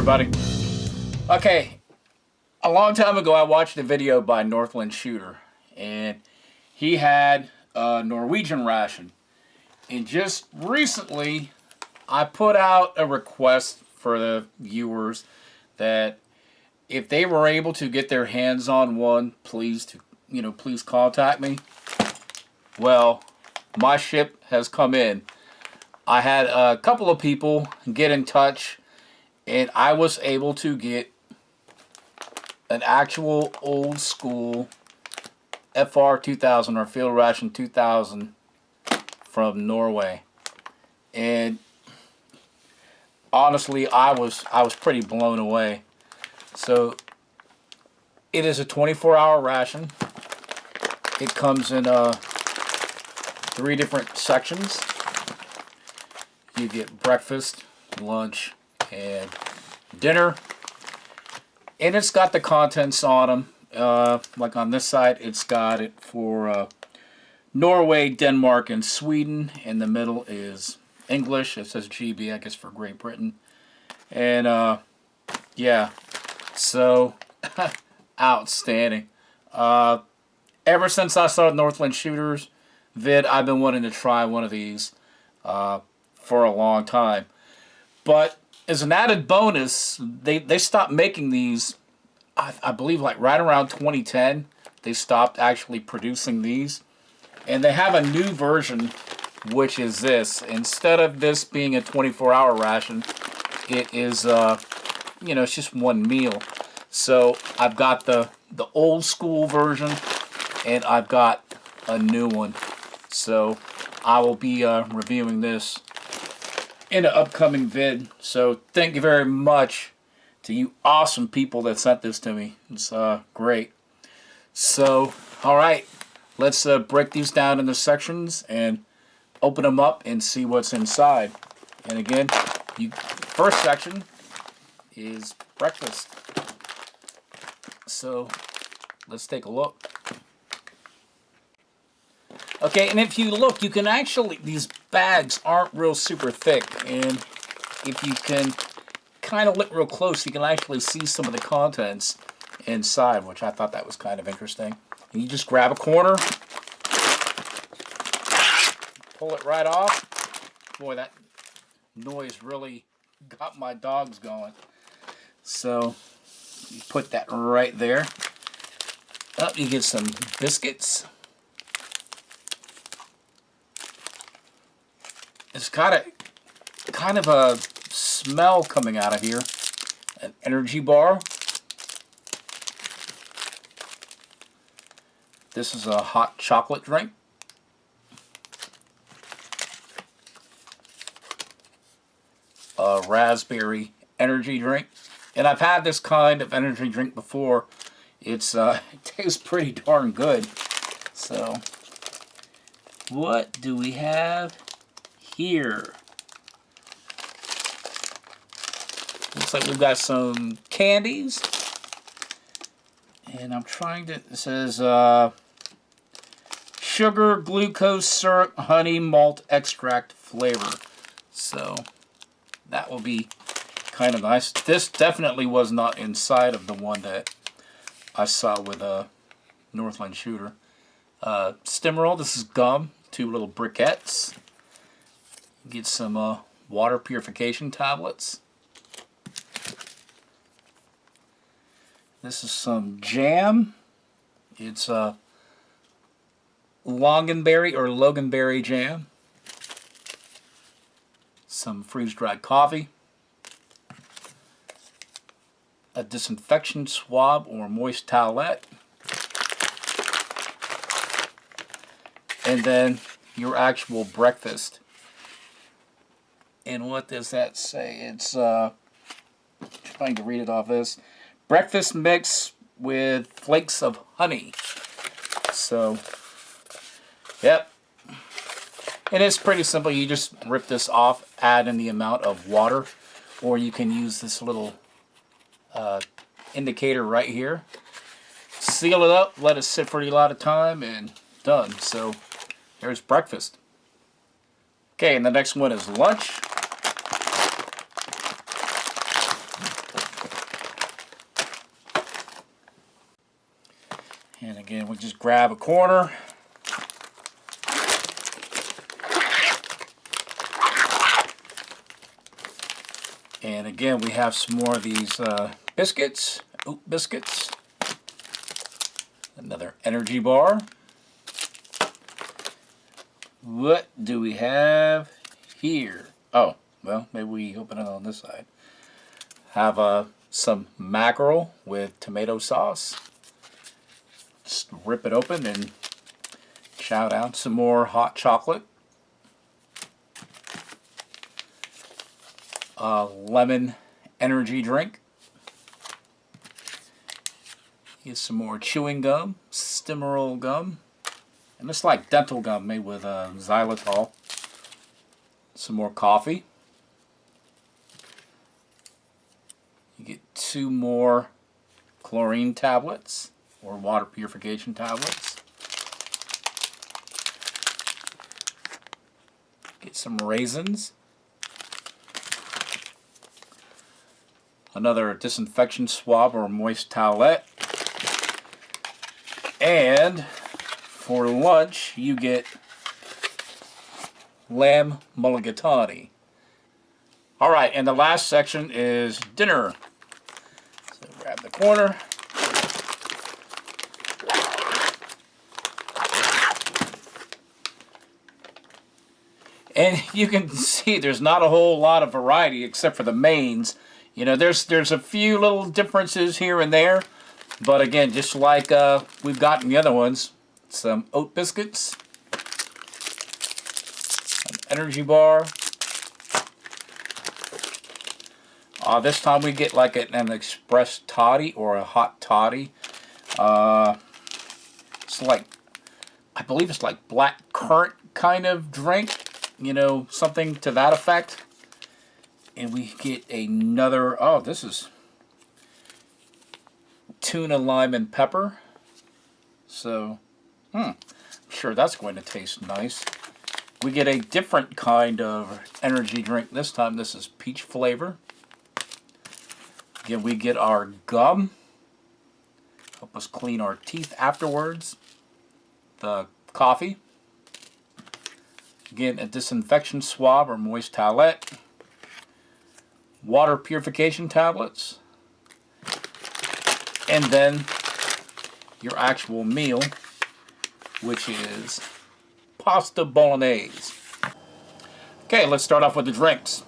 everybody. Okay, a long time ago I watched a video by Northland Shooter, and he had a Norwegian ration. And just recently, I put out a request for the viewers that if they were able to get their hands on one, please contact me. Well, my ship has come in. I had a couple of people get in touch, and I was able to get an actual old school FR 2000 or Field Ration 2000 from Norway. And honestly, I was pretty blown away. So it is a 24-hour ration. It comes in 3 different sections. You get breakfast, lunch, and dinner. And it's got the contents on them. Like on this side, it's got it for Norway, Denmark, and Sweden. In the middle is English. It says GB, I guess, for Great Britain. And yeah, so outstanding. Ever since I saw Northland Shooters vid, I've been wanting to try one of these for a long time. But as an added bonus, they stopped making these, I believe, like right around 2010. They stopped actually producing these. And they have a new version, which is this. Instead of this being a 24-hour ration, it is, it's just one meal. So I've got the old school version, and I've got a new one. So I will be reviewing this in an upcoming vid. So thank you very much to you awesome people that sent this to me. It's great. So, alright, let's break these down into sections and open them up and see what's inside. And again, first section is breakfast. So let's take a look. Okay, and if you look, you can actually, these bags aren't real super thick, and if you can kind of look real close, you can actually see some of the contents inside, which I thought that was kind of interesting. And you just grab a corner, pull it right off. Boy, that noise really got my dogs going. So you put that right there. Up, you get some biscuits. It's got a kind of a smell coming out of here. An energy bar. This is a hot chocolate drink. A raspberry energy drink. And I've had this kind of energy drink before. It tastes pretty darn good. So, what do we have here? Looks like we've got some candies. And I'm trying to, it says sugar, glucose, syrup, honey, malt, extract, flavor. So that will be kind of nice. This definitely was not inside of the one that I saw with a Northland Shooter. Stimmerol, this is gum, 2 little briquettes. Get some water purification tablets. This is some jam. It's Longanberry or Loganberry jam. Some freeze-dried coffee. A disinfection swab or moist towelette. And then your actual breakfast. And what does that say? It's trying to read it off this. Breakfast mix with flakes of honey. So, yep. And it's pretty simple. You just rip this off, add in the amount of water, or you can use this little indicator right here. Seal it up, let it sit for a lot of time, and done. So, there's breakfast. Okay, and the next one is lunch. again, we just grab a corner. And again, we have some more of these biscuits, oat biscuits. Another energy bar. What do we have here? Oh, well, maybe we open it on this side. Have some mackerel with tomato sauce. Just rip it open and shout out some more hot chocolate. Lemon energy drink. Here's some more chewing gum, Stimmerol gum. And it's like dental gum made with xylitol. Some more coffee. You get 2 more chlorine tablets or water purification tablets. Get some raisins. Another disinfection swab or moist towelette. And for lunch, you get lamb mulligatawny. Alright, and the last section is dinner. So grab the corner. And you can see there's not a whole lot of variety except for the mains. You know, there's a few little differences here and there. But again, just like we've got in the other ones, some oat biscuits, an energy bar. This time we get like an express toddy or a hot toddy. It's like, I believe it's like black currant kind of drink, you know, something to that effect. And we get another, oh, this is tuna, lime, and pepper. So, I'm sure that's going to taste nice. We get a different kind of energy drink this time. This is peach flavor. Again, we get our gum. Help us clean our teeth afterwards. The coffee. Again, a disinfection swab or moist towelette. Water purification tablets. And then your actual meal, which is pasta bolognese. Okay, let's start off with the drinks.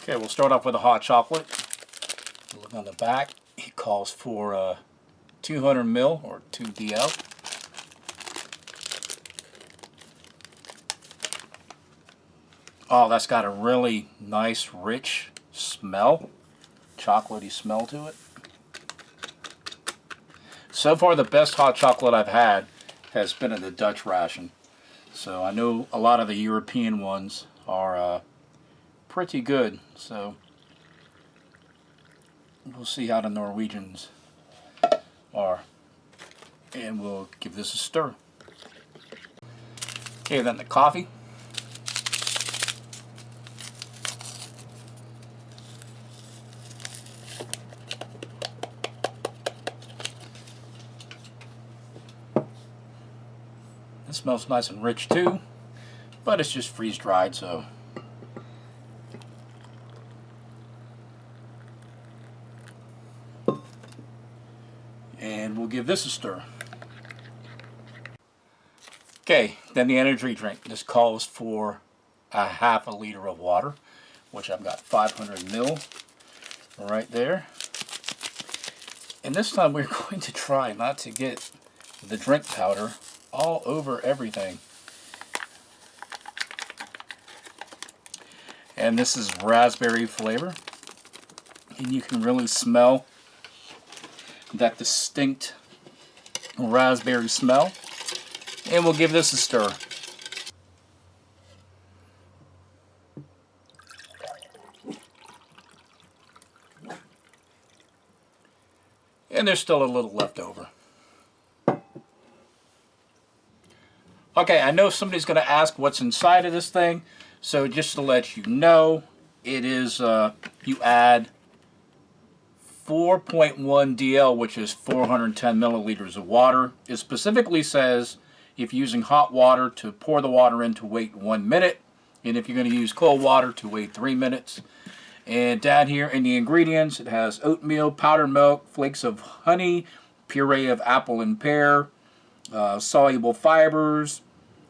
Okay, we'll start off with a hot chocolate. Look on the back, it calls for 200 ml or 2 DL. Oh, that's got a really nice, rich smell, chocolatey smell to it. So far, the best hot chocolate I've had has been in the Dutch Ration. So I know a lot of the European ones are pretty good. So we'll see how the Norwegians are. And we'll give this a stir. Okay, then the coffee. It smells nice and rich too, but it's just freeze dried, so. And we'll give this a stir. Okay, then the energy drink. This calls for a half a liter of water, which I've got 500 ml right there. And this time we're going to try not to get the drink powder all over everything. And this is raspberry flavor. And you can really smell that distinct raspberry smell. And we'll give this a stir. And there's still a little left over. Okay, I know somebody's going to ask what's inside of this thing, so just to let you know, it is, you add 4.1 DL, which is 410 milliliters of water. It specifically says if you're using hot water to pour the water in to wait 1 minute, and if you're going to use cold water to wait 3 minutes. And down here in the ingredients, it has oatmeal, powdered milk, flakes of honey, puree of apple and pear, soluble fibers,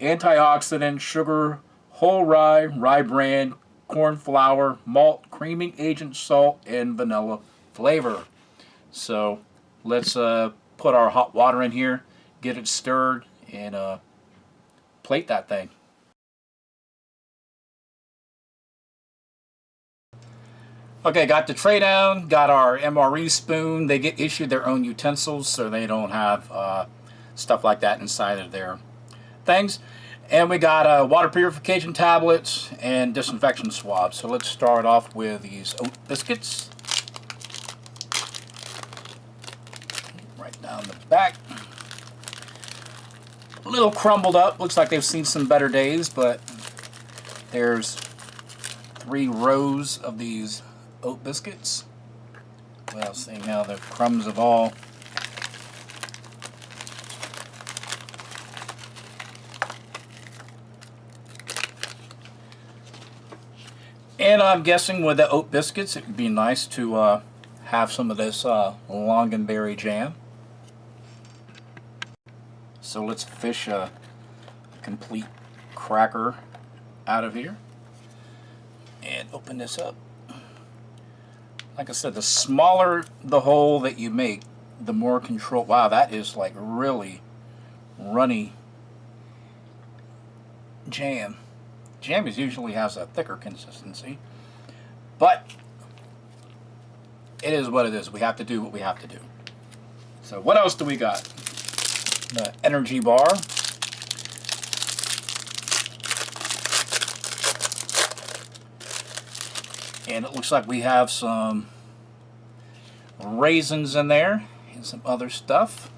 antioxidant, sugar, whole rye bran, corn flour, malt, creaming agent, salt, and vanilla flavor. So let's put our hot water in here, get it stirred, and plate that thing. Okay, got the tray down, got our MRE spoon. They get issued their own utensils, so they don't have stuff like that inside of their things. And we got water purification tablets and disinfection swabs. So let's start off with these oat biscuits. Right down the back. A little crumbled up. Looks like they've seen some better days, but there's 3 rows of these oat biscuits. Well, seeing how the crumbs have all and I'm guessing with the oat biscuits it would be nice to have some of this longanberry jam. So let's fish a complete cracker out of here and open this up. Like I said, the smaller the hole that you make, the more control. Wow, that is like really runny jam. Jam usually has a thicker consistency, but it is what it is. We have to do what we have to do. So what else do we got? The energy bar. And it looks like we have some raisins in there and some other stuff.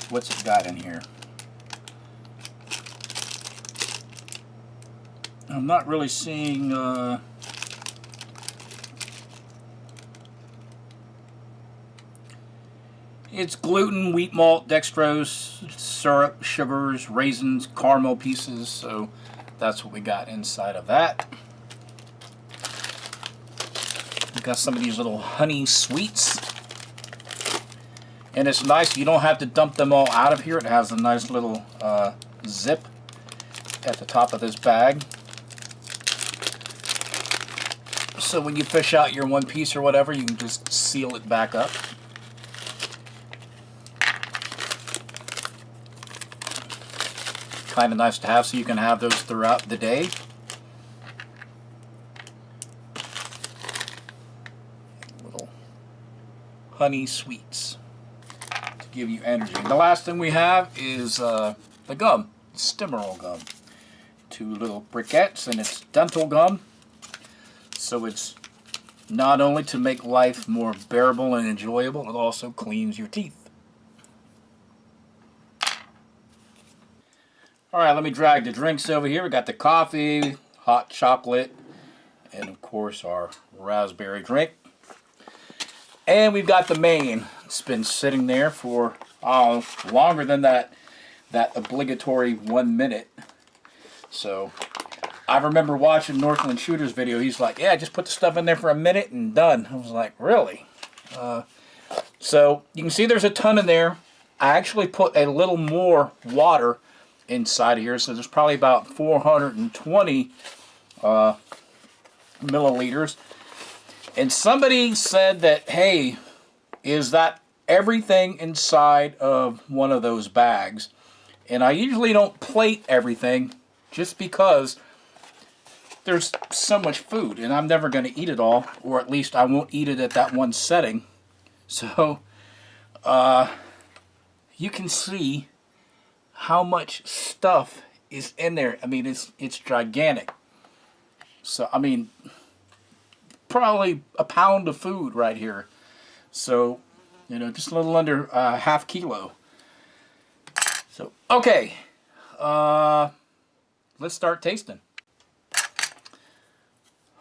What's it got in here? I'm not really seeing it's gluten, wheat malt, dextrose, syrup, sugars, raisins, caramel pieces. So that's what we got inside of that. We've got some of these little honey sweets. And it's nice, you don't have to dump them all out of here. It has a nice little zip at the top of this bag. So when you fish out your one piece or whatever, you can just seal it back up. Kind of nice to have, so you can have those throughout the day. Little honey sweets to give you energy. And the last thing we have is the gum, Stimmerol gum. 2 little briquettes, and it's dental gum. So it's not only to make life more bearable and enjoyable, it also cleans your teeth. Alright, let me drag the drinks over here. We got the coffee, hot chocolate, and of course our raspberry drink. And we've got the main. It's been sitting there for longer than that obligatory 1 minute. So I remember watching Northland Shooter's video. He's like, yeah, just put the stuff in there for a minute and done. I was like, really? So you can see there's a ton in there. I actually put a little more water inside of here, so there's probably about 420 milliliters. And somebody said that, hey, is that everything inside of one of those bags? And I usually don't plate everything just because there's so much food and I'm never going to eat it all, or at least I won't eat it at that one setting. So you can see how much stuff is in there. I mean, it's gigantic. So I mean, probably a pound of food right here. So, you know, just a little under half kilo. So okay, let's start tasting.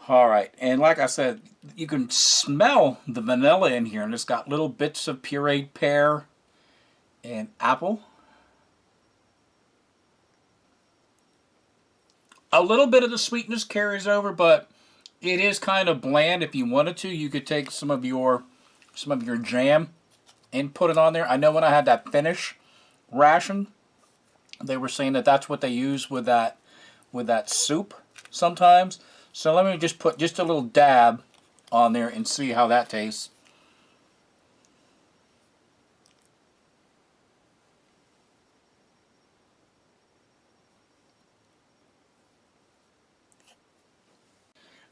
All right, and like I said, you can smell the vanilla in here, and it's got little bits of pureed pear and apple. A little bit of the sweetness carries over, but it is kind of bland. If you wanted to, you could take some of your jam and put it on there. I know when I had that Finnish ration, they were saying that that's what they use with that soup sometimes. So let me just put just a little dab on there and see how that tastes.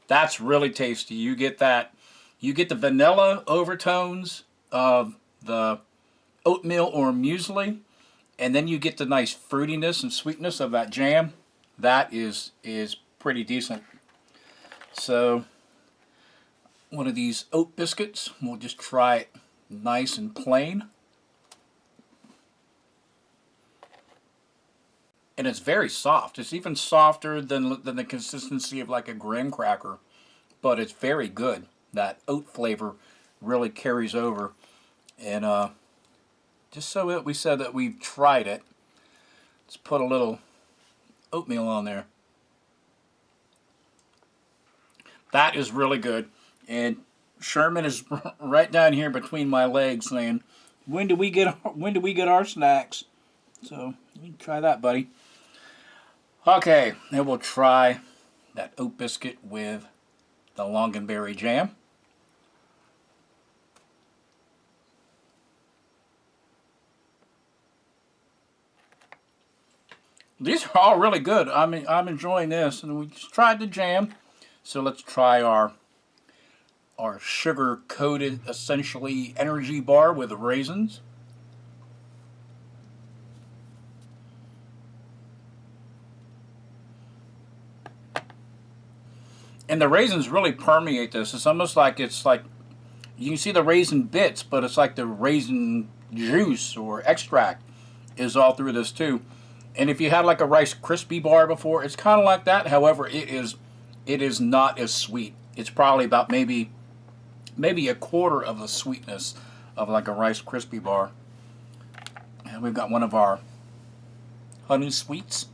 That's really tasty. You get the vanilla overtones of the oatmeal or muesli, and then you get the nice fruitiness and sweetness of that jam. That is pretty decent. So one of these oat biscuits, we'll just try it nice and plain. And it's very soft. It's even softer than the consistency of like a graham cracker, but it's very good. That oat flavor really carries over. And just so that we said that we've tried it, let's put a little oatmeal on there. That is really good. And Sherman is right down here between my legs saying, when do we get our snacks? So you can try that, buddy. Okay, then we'll try that oat biscuit with the longanberry jam. These are all really good. I'm enjoying this, and we just tried the jam. So let's try our sugar-coated, essentially, energy bar with the raisins. And the raisins really permeate this. It's almost like you can see the raisin bits, but it's like the raisin juice or extract is all through this too. And if you had like a Rice Krispie bar before, it's kind of like that. However, it is not as sweet. It's probably about maybe a quarter of the sweetness of like a Rice Krispie bar. And we've got one of our honey sweets.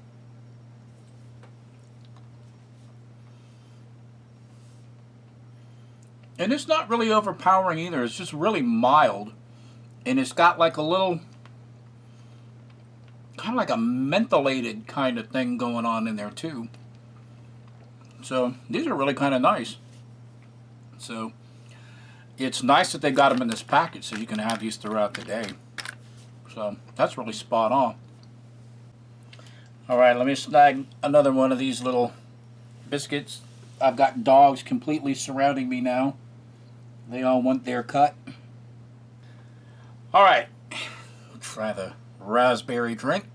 And it's not really overpowering either. It's just really mild. And it's got like a little, kind of like a mentholated kind of thing going on in there too. So these are really kind of nice. So it's nice that they got them in this package so you can have these throughout the day. So that's really spot on. All right, let me snag another one of these little biscuits. I've got dogs completely surrounding me now. They all want their cut. All right, we'll try the raspberry drink.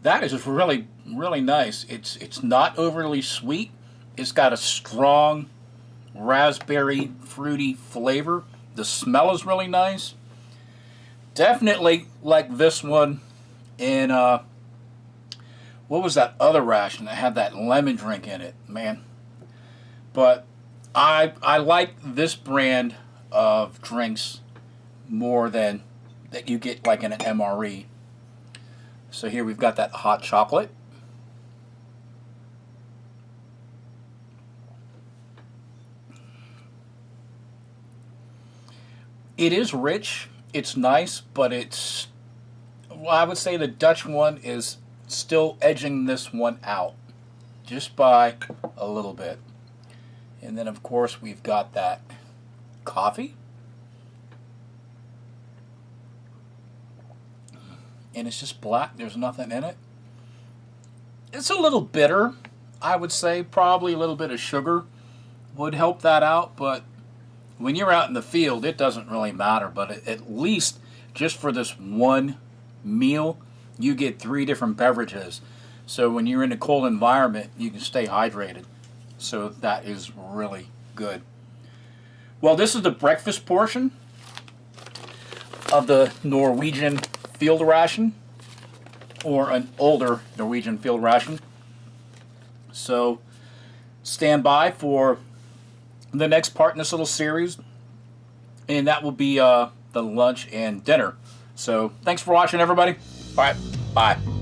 That is really, really nice. It's not overly sweet. It's got a strong raspberry fruity flavor. The smell is really nice. Definitely like this one in what was that other ration that had that lemon drink in it, man? But I like this brand of drinks more than that you get like in an MRE. So here we've got that hot chocolate. It is rich, it's nice, but well, I would say the Dutch one is still edging this one out just by a little bit. And then of course we've got that coffee. And it's just black, there's nothing in it. It's a little bitter, I would say. Probably a little bit of sugar would help that out, but when you're out in the field, it doesn't really matter. But at least just for this one meal, you get 3 different beverages. So when you're in a cold environment, you can stay hydrated. So that is really good. Well, this is the breakfast portion of the Norwegian field ration. or an older Norwegian field ration. So stand by for the next part in this little series, and that will be the lunch and dinner. So thanks for watching, everybody. All right, bye.